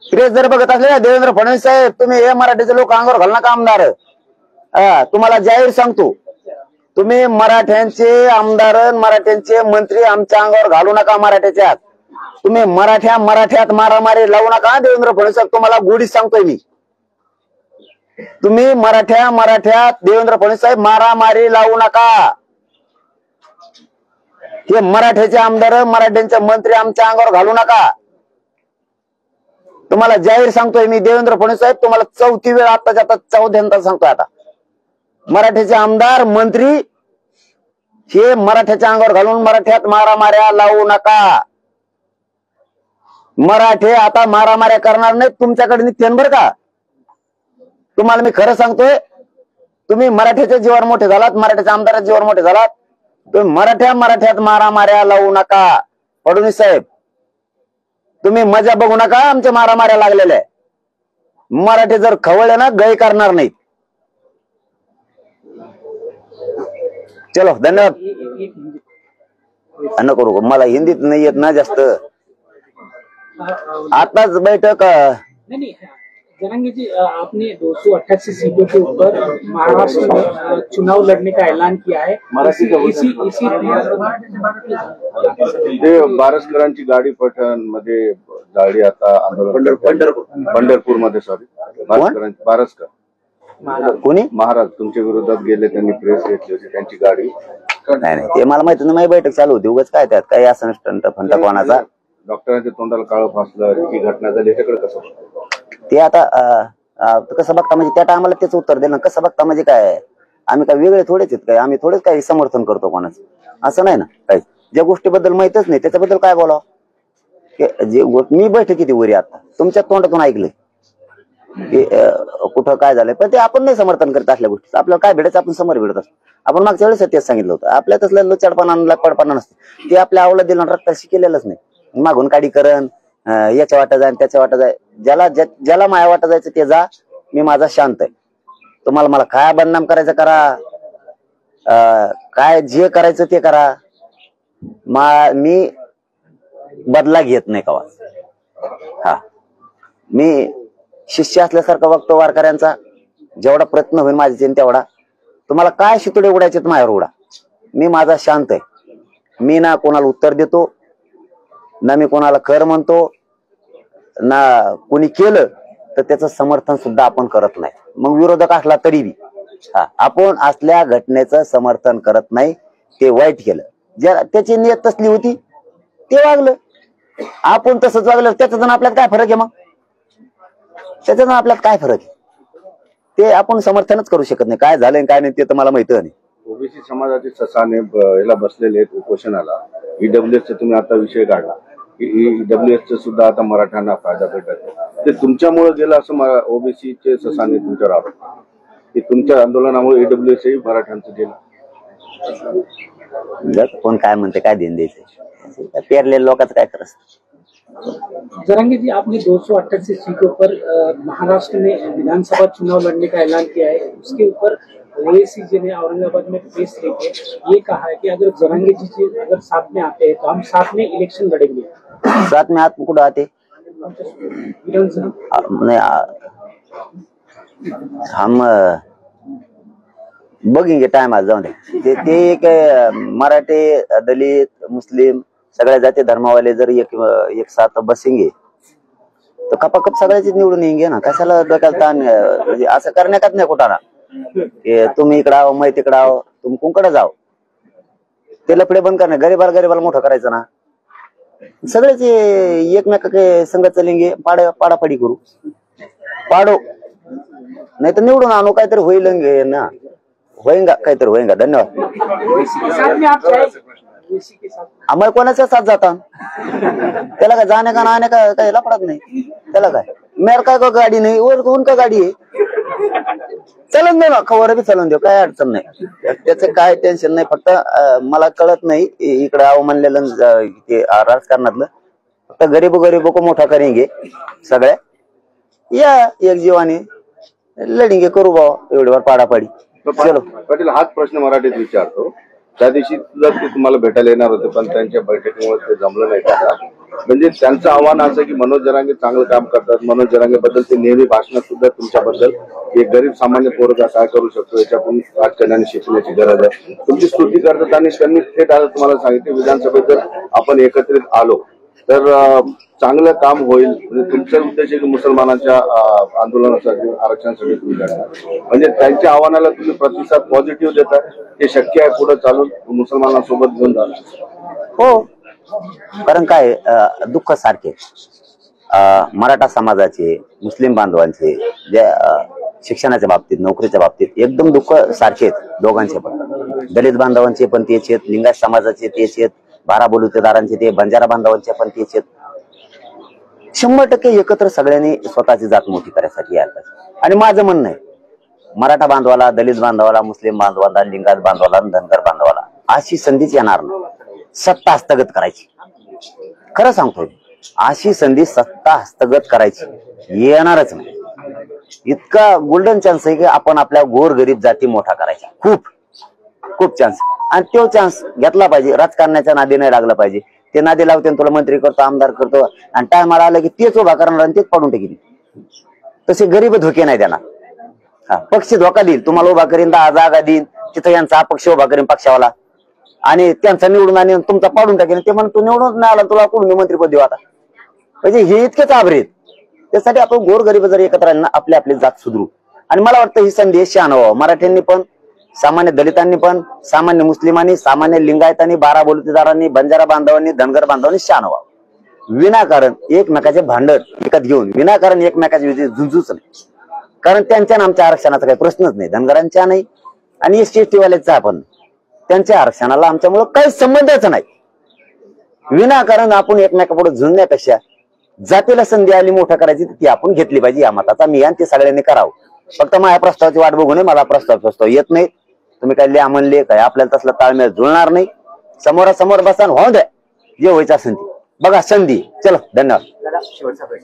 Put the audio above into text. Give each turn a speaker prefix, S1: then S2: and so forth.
S1: Press जर बघत असले ना देवेंद्र फडणवीस साहेब, तुम्ही हे मराठीचे लोक अंगावर घालू नका आमदार. तुम्हाला जाहीर सांगतो, तुम्ही मराठ्यांचे आमदार मराठ्यांचे मंत्री आमच्या अंगावर घालू नका. मराठ्याच्यात तुम्ही मराठ्यात मारामारी लावू नका. देवेंद्र फडणवीस साहेब तुम्हाला गोडीच सांगतोय मी, तुम्ही मराठ्यात देवेंद्र फडणवीस साहेब मारामारी लावू नका. हे मराठ्याचे आमदार मराठ्यांचे मंत्री आमच्या अंगावर घालू नका. तुम्हाला जाहीर सांगतोय मी देवेंद्र फडणवीस साहेब, तुम्हाला चौथी वेळ आताच्या आता चौथ्यांदा सांगतोय. आता मराठ्याचे आमदार मंत्री हे मराठ्याच्या अंगावर घालून मराठ्यात मारामाऱ्या लावू नका. मराठे आता मारामाऱ्या करणार नाहीत, तुमच्याकडे निघतेन बरं का. तुम्हाला मी खरं सांगतोय, तुम्ही मराठ्याच्या जीवावर मोठे झालात, मराठ्याच्या आमदाराच्या जीवावर मोठे झालात. तुम्ही मराठ्यात मारामाऱ्या लावू नका. फडणवीस साहेब तुम्ही मजा बघू नका, आमच्या मारामाऱ्या लागलेल्या. मराठी जर खवळले ना गय करणार नाहीत. चलो धन्यवाद. नको करू, मला हिंदीत नाही येत ना जास्त. आताच बैठक
S2: जरांगे जी, आपने 288 सीटों के ऊपर महाराष्ट्र में चुनाव लड़ने का ऐलान किया है. इसी
S3: बारसकरांची गाडी पठाण मध्ये जाळली. आता आंदोलन पंढरपूर मध्ये, सॉरी बारसकर
S1: कोणी
S3: महाराज तुमच्या विरोधात गेले, त्यांनी प्रेस घेतली होती त्यांची गाडी.
S1: नाही ते मला माहिती नाही. माझी बैठक चालू होती, उगाच काय त्यात काही असं स्टंट फंटा कोणाचा.
S3: डॉक्टरांच्या तोंडाला काळं फासलं, ही घटना झाली, त्याकडे कसं
S1: ते आता कसं बघता म्हणजे त्या टायमाला त्याचं उत्तर दिलं. कसं बघता म्हणजे काय, आम्ही काय वेगळे थोडेच आहेत काय, आम्ही थोडेच काही समर्थन करतो कोणाचं, असं नाही ना. काही ज्या गोष्टीबद्दल माहितच नाही त्याच्याबद्दल काय बोलावं. जे मी बैठकीत वरी आता तुमच्या तोंडातून ऐकलंय की कुठं काय झालंय, पण ते आपण नाही समर्थन करत असल्या गोष्टी. आपल्याला काय भेटायचं आपण समोर भेटत असतो. आपण मागच्या वेळेस तेच सांगितलं होतं, आपल्या तसलं लचडपणा लपडपणा नसते. ते आपल्या आवडलं दिलं रक्ताशी केलेलंच नाही. मागून काढी करण, याच्या वाटा जाय त्याच्या वाटा जाय, ज्याला माया वाटा जायचं ते जा. मी माझा शांत आहे. तुम्हाला मला काय बदनाम करायचं करा, काय जे करायचं ते करा. मी बदला घेत नाही कवा. हा, मी शिष्य असल्यासारखं बघतो वारकऱ्यांचा. जेवढा प्रयत्न होईल माझ्याचे तेवढा. तुम्हाला काय शितोडे उडायचे माझ्यावर उडा. मी माझा शांत आहे. मी ना कोणाला उत्तर देतो, ना मी कोणाला कर म्हणतो, ना कोणी केलं तर त्याचं समर्थन सुद्धा आपण करत नाही. मग विरोधक असला तरी बी आपण असल्या घटनेचं समर्थन करत नाही. ते वाईट केलं, त्याची नियत तसली होती ते वागलं. आपण तसंच वागलं, त्याच्यातून आपल्यात काय फरक आहे. मग त्याच्यातून आपल्यात काय फरक आहे ते आपण समर्थनच करू शकत नाही. काय झालंय काय नाही ते तर मला माहिती नाही.
S3: ओबीसी समाजाचे ससाने याला बसलेले आहेत उपोषणाला. ईडब्ल्यूएसचा तुम्ही आता विषय काढला, ईडब्ल्यूएसचा सुद्धा आता मराठ्यांना फायदा भेटत. ते तुमच्यामुळे गेलं असं ओबीसीचे ससाने तुमच्यावर आरोप की तुमच्या आंदोलनामुळे ईडब्ल्यूएस ही मराठ्यांचं गेलं.
S1: कोण काय म्हणते, काय देण द्यायचं, पेरलेल्या लोकांचं काय करत.
S2: जरांगे जी, आपने 288 सीटों पर महाराष्ट्र में विधानसभा चुनाव लड़ने का ऐलान किया है. उसके ऊपर ओवैसी जी ने औरंगाबाद में प्रेस लेके ये कहा है कि अगर जरांगे जी अगर साथ में आते हैं तो हम साथ में इलेक्शन लड़ेंगे.
S1: साथ में हाथ कुठं आते हम बघेंगे टाइम आज जाऊन दे. ते काय मराठी दलित मुस्लिम सगळ्या जाती धर्मावाले जर एक साथ बसेंगे तर कपाकप सगळ्याची निवडून येंगे ना. कशाला डोक्याला ताण, म्हणजे असं करण्यात नाही कुठाना. तुम्ही इकडे आहो मैं तिकडे आहो, तुम्ही कुंकडे जाओ. ते लफडे बंद करणे, गरीबाला मोठं करायचं ना. सगळेच एकमेक संघ चलेंगे, पाडापाडी करू, पाडो नाही तर निवडून आणू. काहीतरी होईल ना, होईंगा काहीतरी होईंगा. धन्यवाद. आम्हाला कोणाच्या साथ जाता त्याला काय जाणे का नाणे का काही लपडत नाही. त्याला काय मेर काय गाडी नाही वर कोण का गाडी आहे, चलन देऊ ना खबर बी चलन देऊ, काय अडचण नाही. त्याचं काय टेन्शन नाही. फक्त मला कळत नाही इकडे आव म्हणलेलं ते राजकारणातलं. फक्त गरीब को मोठा करेंगे सगळ्या. या एक जीवाने लढेंगे, करू भाऊ एवढीवर पाडापाडी. चलो
S3: पाटील, हाच प्रश्न मराठीत विचारतो. त्या दिवशी सुद्धा ते तुम्हाला भेटायला येणार होते, पण त्यांच्या बैठकीमुळे ते जमलं नाही. म्हणजे त्यांचं आव्हान असं की मनोज जरांगे चांगलं काम करतात, मनोज जरांगे बद्दल ते नेहमी भाषणात सुद्धा तुमच्याबद्दल एक गरीब सामान्य पोरगा काय करू शकतो याच्यातून राजकारण्याने शिकण्याची गरज आहे. तुमची स्तुती करतात आणि त्यांनी थेट आता तुम्हाला सांगितले विधानसभेत जर आपण एकत्रित आलो तर चांगलं काम होईल. म्हणजे तुमचा उद्देश आहे की मुसलमानांच्या आंदोलनासाठी आरक्षणासाठी तुम्ही करणार, म्हणजे त्यांच्या आव्हानाला तुम्ही प्रतिसाद पॉझिटिव्ह देता. हे शक्य आहे पुढे चालून मुसलमानांसोबत घेऊन जाणार?
S1: हो, कारण काय दुःख सारखे मराठा समाजाचे, मुस्लिम बांधवांचे, जे शिक्षणाच्या बाबतीत, नोकरीच्या बाबतीत एकदम दुःख सारखे आहेत दोघांचे पण. दलित बांधवांचे पण तेच आहेत, लिंगायत समाजाचे तेच आहेत, बारा बलुतेदारांचे ते, बंजारा बांधवांचे पण तेच आहेत. 100% एकत्र सगळ्यांनी स्वतःची जात मोठी करायसाठी यायला पाहिजे. आणि माझं म्हणणं आहे, मराठा बांधवाला, दलित बांधवाला, मुस्लिम बांधवाला, लिंगायत बांधवाला, धनगर बांधवाला अशी संधीच येणार नाही सत्ता हस्तगत करायची. खरं सांगतोय, अशी संधी सत्ता हस्तगत करायची येणारच नाही. इतका गोल्डन चान्स आहे की आपण आपल्या गोरगरीब जाती मोठा करायचा. खूप खूप चान्स, आणि तो चान्स घेतला पाहिजे. राजकारणाच्या नादी नाही लागला पाहिजे. ते नादी लावते तुला मंत्री करतो, आमदार करतो, आणि टायमाला आलं की तेच उभा करणार आणि तेच पाडून टाकेल. तसे गरीब धोके नाही देणार. हा, पक्ष धोका देईल, तुम्हाला उभा करीन, 10 जागा देईन, तिथं यांचा अपक्ष उभा करीन पक्षावाला, आणि त्यांचा निवडून आणि तुमचा पाडून टाकेन. ते म्हणून तू निवडून नाही आला, तुला कुठून मंत्रीपद देऊ आता. म्हणजे हे इतकेच आभारी आहेत. त्यासाठी आपण गोरगरीब जर एकत्र राहिलं, आपली आपली जात सुधरू. आणि मला वाटतं ही संधी शहाणवावं, मराठ्यांनी पण, सामान्य दलितांनी पण, सामान्य मुस्लिमांनी, सामान्य लिंगायतांनी, बारा बलुतेदारांनी, बंजारा बांधवांनी, धनगर बांधवांनी शहाणवावं. विनाकारण एकमेकाचे भांडण विकत घेऊन, विनाकारण एकमेकाच्या विषयी झुंजूच नाही. कारण त्यांच्या आमच्या आरक्षणाचा काही प्रश्नच नाही, धनगरांच्या नाही आणि ST वाल्याचा पण. त्यांच्या आरक्षणाला आमच्यामुळे काही संबंधच नाही. विनाकारण आपण एकमेकापुढे झुंजण्यापेक्षा जातीला संधी आली मोठं करायची ती आपण घेतली पाहिजे. या मताचा मी आणि ते सगळ्यांनी करावं. फक्त माझ्या प्रस्तावाची वाट बघू नये. मला प्रस्ताव येत नाही. तुम्ही काय लिहा म्हणले काय, आपल्याला तसला ताळमेळ जुळणार नाही. समोरासमोर बसा, होऊन द्या जे व्हायचं असेल ते. बघा संधी. चलो, धन्यवाद.